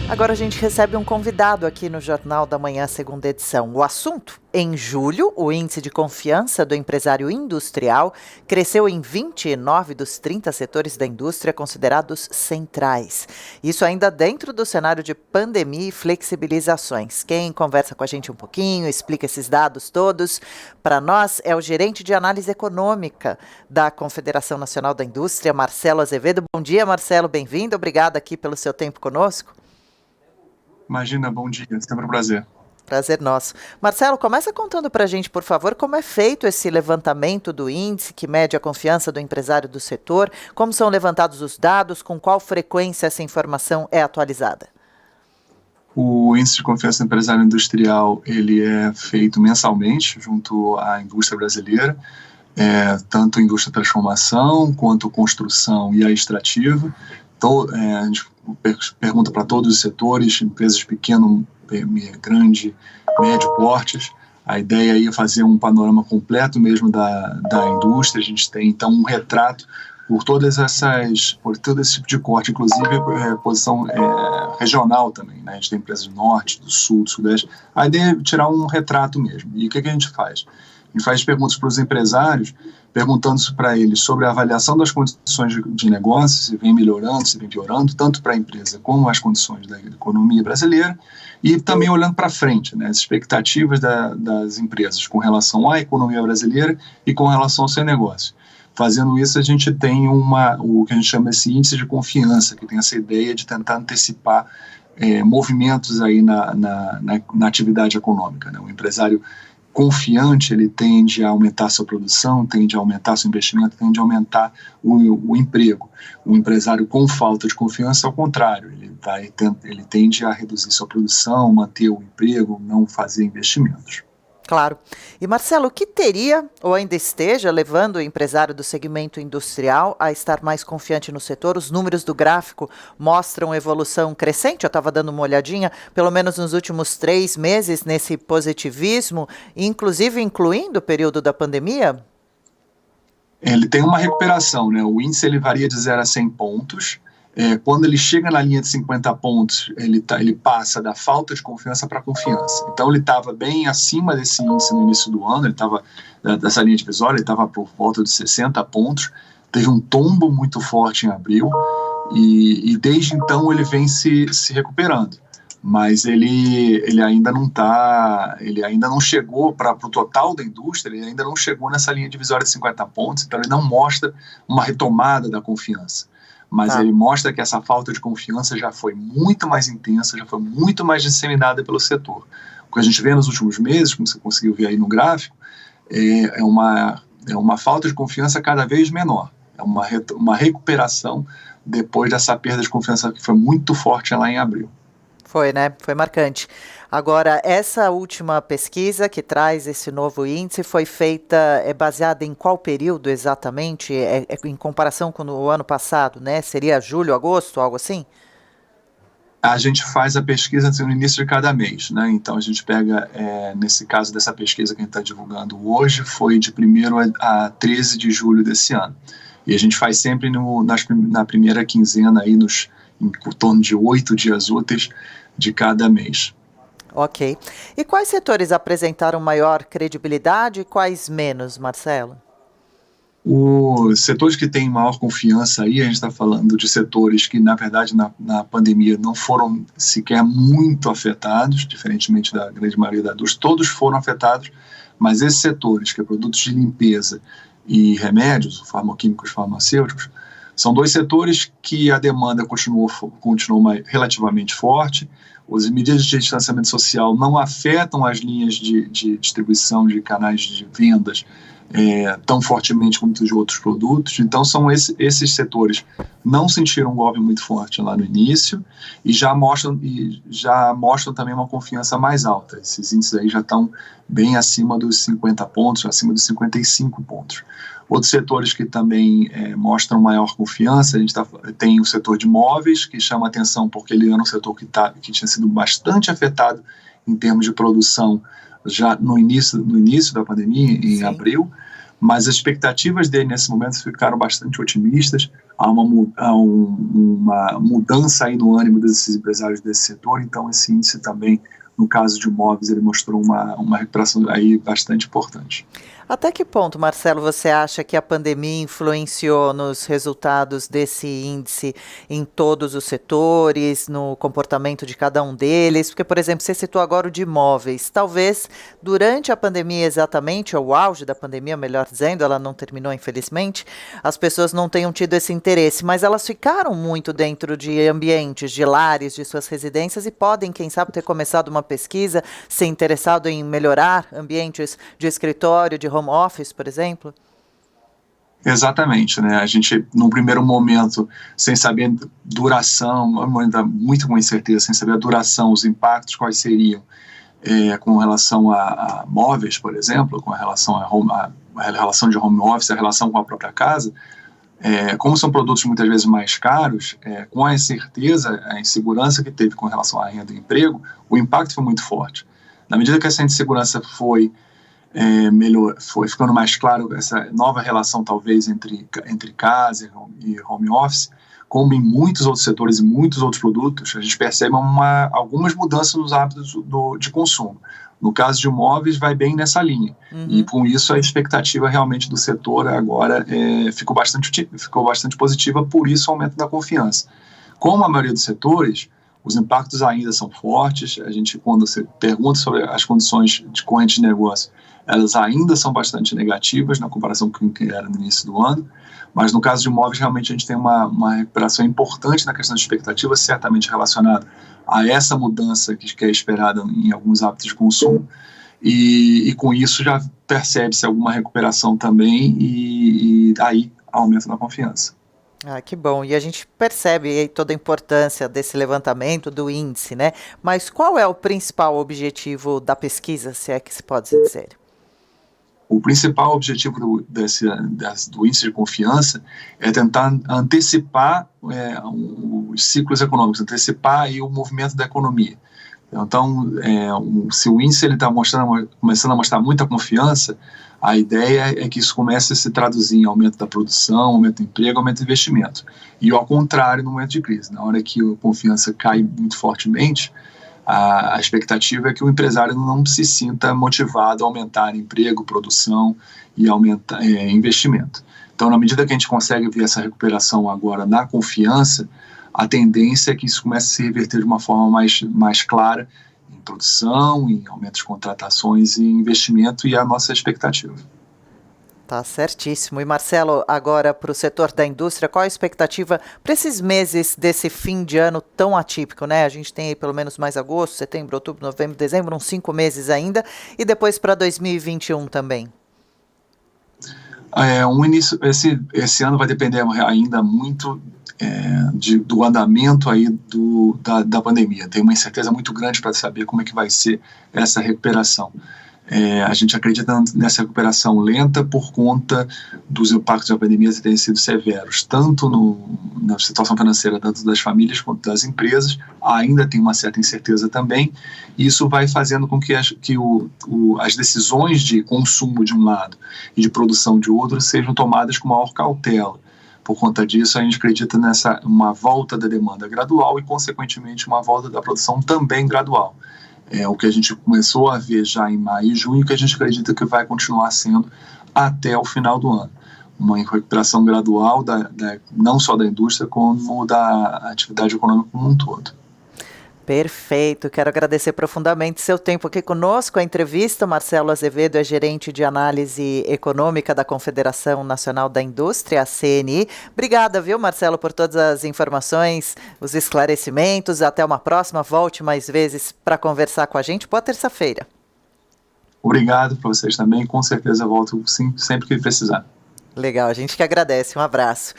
Agora a gente recebe um convidado aqui no Jornal da Manhã, segunda edição. O assunto: em julho, o índice de confiança do empresário industrial cresceu em 29 dos 30 setores da indústria considerados centrais. Isso ainda dentro do cenário de pandemia e flexibilizações. Quem conversa com a gente um pouquinho, explica esses dados todos, para nós é o gerente de análise econômica da Confederação Nacional da Indústria, Marcelo Azevedo. Bom dia, Marcelo, bem-vindo. Obrigada aqui pelo seu tempo conosco. Imagina, bom dia, sempre um prazer. Prazer nosso. Marcelo, começa contando para a gente, por favor, como é feito esse levantamento do índice que mede a confiança do empresário do setor, como são levantados os dados, com qual frequência essa informação é atualizada. O índice de confiança do empresário industrial, ele é feito mensalmente junto à indústria brasileira, tanto a indústria de transformação, quanto a construção e a extrativa. Então, a gente pergunta para todos os setores, empresas pequeno, grande, médio portes. A ideia aí é fazer um panorama completo mesmo da indústria. A gente tem, então, um retrato por todo esse tipo de corte, inclusive posição regional também, né? A gente tem empresas do norte, do sul, do sudeste. A ideia é tirar um retrato mesmo. E o que a gente faz? A gente faz perguntas para os empresários, perguntando para eles sobre a avaliação das condições de negócio, se vem melhorando, se vem piorando, tanto para a empresa como as condições da economia brasileira, e também olhando para frente, né, as expectativas das empresas com relação à economia brasileira e com relação ao seu negócio. Fazendo isso, a gente tem o que a gente chama esse índice de confiança, que tem essa ideia de tentar antecipar movimentos aí na atividade econômica, né? O empresário confiante, ele tende a aumentar sua produção, tende a aumentar seu investimento, tende a aumentar o emprego. O empresário com falta de confiança, ao contrário, ele tende a reduzir sua produção, manter o emprego, não fazer investimentos. Claro. E Marcelo, o que teria, ou ainda esteja, levando o empresário do segmento industrial a estar mais confiante no setor? Os números do gráfico mostram evolução crescente, eu estava dando uma olhadinha, pelo menos nos últimos 3 meses, nesse positivismo, inclusive incluindo o período da pandemia? Ele tem uma recuperação, né? O índice ele varia de 0 a 100 pontos. Quando ele chega na linha de 50 pontos, ele passa da falta de confiança para a confiança. Então, ele estava bem acima desse índice no início do ano, ele estava dessa linha divisória, ele estava por volta de 60 pontos, teve um tombo muito forte em abril, e desde então ele vem se recuperando. Mas ele ainda não chegou para o total da indústria, ele ainda não chegou nessa linha divisória de 50 pontos, então ele não mostra uma retomada da confiança. Mas ele mostra que essa falta de confiança já foi muito mais intensa, já foi muito mais disseminada pelo setor. O que a gente vê nos últimos meses, como você conseguiu ver aí no gráfico, é uma falta de confiança cada vez menor. É uma recuperação depois dessa perda de confiança que foi muito forte lá em abril. Foi, né? Foi marcante. Agora, essa última pesquisa que traz esse novo índice foi feita, baseada em qual período exatamente? Em comparação com o ano passado, né? Seria julho, agosto, algo assim? A gente faz a pesquisa no início de cada mês, né? Então a gente pega, nesse caso dessa pesquisa que a gente está divulgando hoje, foi de 1º a 13 de julho desse ano. E a gente faz sempre na primeira quinzena, aí em torno de 8 dias úteis de cada mês. Ok. E quais setores apresentaram maior credibilidade e quais menos, Marcelo? Os setores que têm maior confiança aí, a gente está falando de setores que, na verdade, na pandemia não foram sequer muito afetados, diferentemente da grande maioria da indústria, todos foram afetados, mas esses setores, que é produtos de limpeza e remédios, farmacoquímicos, farmacêuticos, são 2 setores que a demanda continuou relativamente forte. As medidas de distanciamento social não afetam as linhas de distribuição de canais de vendas tão fortemente como os outros produtos. Então, são esses setores não sentiram um golpe muito forte lá no início e já mostram também uma confiança mais alta. Esses índices aí já estão bem acima dos 50 pontos, acima dos 55 pontos. Outros setores que também mostram maior confiança, a gente tem o setor de móveis, que chama atenção porque ele era um setor que tinha sido bastante afetado em termos de produção já no início da pandemia, em abril, mas as expectativas dele nesse momento ficaram bastante otimistas. Há uma mudança aí no ânimo desses empresários desse setor, então esse índice também, no caso de imóveis, ele mostrou uma recuperação aí bastante importante. Até que ponto, Marcelo, você acha que a pandemia influenciou nos resultados desse índice em todos os setores, no comportamento de cada um deles? Porque, por exemplo, você citou agora o de imóveis. Talvez durante a pandemia exatamente, ou o auge da pandemia, melhor dizendo, ela não terminou, infelizmente, as pessoas não tenham tido esse interesse, mas elas ficaram muito dentro de ambientes, de lares, de suas residências e podem, quem sabe, ter começado uma pesquisa, ser interessado em melhorar ambientes de escritório, de home office, por exemplo? Exatamente, né? A gente, num primeiro momento, sem saber duração, muito com incerteza, sem saber a duração, os impactos, quais seriam, com relação a móveis, por exemplo, com relação a relação de home office, a relação com a própria casa, como são produtos muitas vezes mais caros, com a incerteza, a insegurança que teve com relação à renda e emprego, o impacto foi muito forte. Na medida que essa insegurança foi ficando mais claro, essa nova relação talvez entre casa e home office, como em muitos outros setores e muitos outros produtos, a gente percebe algumas mudanças nos hábitos de consumo. No caso de imóveis, vai bem nessa linha. E com isso a expectativa realmente do setor agora ficou bastante positiva, por isso o aumento da confiança. Como a maioria dos setores, os impactos ainda são fortes. A gente, quando você pergunta sobre as condições de corrente de negócio, elas ainda são bastante negativas na comparação com o que era no início do ano, mas no caso de imóveis, realmente a gente tem uma recuperação importante na questão de expectativa, certamente relacionada a essa mudança que é esperada em alguns hábitos de consumo, e com isso já percebe-se alguma recuperação também, e aí aumento da confiança. Ah, que bom. E a gente percebe aí toda a importância desse levantamento do índice, né? Mas qual é o principal objetivo da pesquisa, se é que se pode dizer? O principal objetivo do índice de confiança é tentar antecipar os ciclos econômicos, antecipar aí o movimento da economia. Então, se o índice está começando a mostrar muita confiança, a ideia é que isso comece a se traduzir em aumento da produção, aumento do emprego, aumento do investimento. E ao contrário, no momento de crise, na hora que a confiança cai muito fortemente, a expectativa é que o empresário não se sinta motivado a aumentar emprego, produção e aumentar investimento. Então, na medida que a gente consegue ver essa recuperação agora na confiança, a tendência é que isso comece a se reverter de uma forma mais clara em produção, em aumento de contratações e investimento, e a nossa expectativa. Tá certíssimo. E Marcelo, agora para o setor da indústria, qual a expectativa para esses meses desse fim de ano tão atípico, né? A gente tem aí pelo menos mais agosto, setembro, outubro, novembro, dezembro, uns 5 meses ainda, e depois para 2021 também. Esse ano vai depender ainda muito do andamento aí da pandemia. Tem uma incerteza muito grande para saber como é que vai ser essa recuperação. A gente acredita nessa recuperação lenta por conta dos impactos da pandemia terem sido severos, tanto na situação financeira, tanto das famílias quanto das empresas. Ainda tem uma certa incerteza também, e isso vai fazendo com que as decisões de consumo de um lado e de produção de outro sejam tomadas com maior cautela. Por conta disso, a gente acredita uma volta da demanda gradual e, consequentemente, uma volta da produção também gradual. O que a gente começou a ver já em maio e junho, que a gente acredita que vai continuar sendo até o final do ano. Uma recuperação gradual não só da indústria, como da atividade econômica como um todo. Perfeito, quero agradecer profundamente seu tempo aqui conosco. A entrevista, Marcelo Azevedo é gerente de análise econômica da Confederação Nacional da Indústria, a CNI. Obrigada, viu, Marcelo, por todas as informações, os esclarecimentos. Até uma próxima, volte mais vezes para conversar com a gente. Boa terça-feira. Obrigado para vocês também, com certeza volto sim, sempre que precisar. Legal, a gente que agradece. Um abraço.